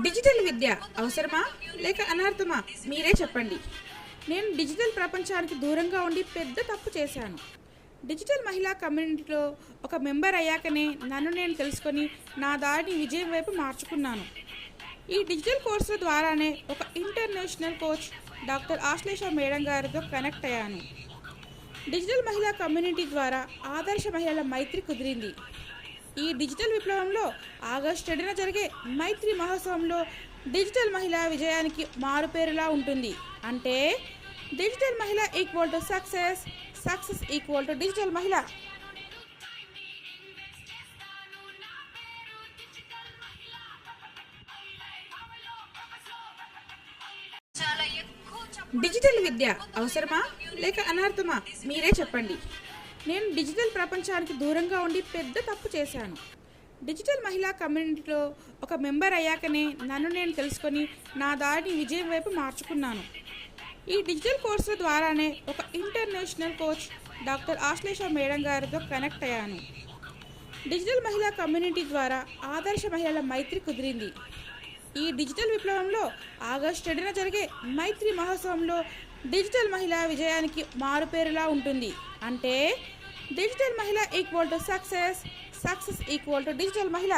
Digital విద్య అవసరమా లేక అనర్థమా? మీరే చెప్పండి. నేను డిజిటల్ ప్రపంచానికి దూరంగా ఉండి పెద్ద తప్పు చేశాను. డిజిటల్ మహిళా కమ్యూనిటీలో ఒక మెంబర్ అయ్యాకనే నన్ను నేను తెలుసుకొని నా దారిని విజయం వైపు మార్చుకున్నాను. ఈ డిజిటల్ కోర్సుల ద్వారానే ఒక international coach doctor Ashlesha madam గారితో కనెక్ట్ అయ్యాను. డిజిటల్ మహిళా కమ్యూనిటీ ద్వారా ఆదర్శ మహిళల మైత్రి కుదిరింది. ఈ డిజిటల్ విప్లవంలో ఆగస్టు 7న జరిగే మైత్రి మహోత్సవంలో డిజిటల్ మహిళ విజయానికి మారుపేరులా ఉంటుంది. అంటే డిజిటల్ మహిళ equal to success, success equal to digital మహిళ. డిజిటల్ విద్య అవసరమా లేక అనర్థమా? మీరే చెప్పండి. నేను డిజిటల్ ప్రపంచానికి దూరంగా ఉండి పెద్ద తప్పు చేశాను. డిజిటల్ మహిళా కమ్యూనిటీలో ఒక మెంబర్ అయ్యాకనే నన్ను నేను తెలుసుకొని నా దారిని విజయం వైపు మార్చుకున్నాను. ఈ డిజిటల్ కోర్సుల ద్వారానే ఒక international coach doctor Ashlesha madam గారితో కనెక్ట్ అయ్యాను. డిజిటల్ మహిళా కమ్యూనిటీ ద్వారా ఆదర్శ మహిళల మైత్రి కుదిరింది. ఈ డిజిటల్ విప్లవంలో ఆగస్టు 7న జరిగే మైత్రి మహోత్సవంలో డిజిటల్ మహిళ విజయానికి మారుపేరులా ఉంటుంది. అంటే డిజిటల్ మహిళ equal to success, success equal to digital మహిళ.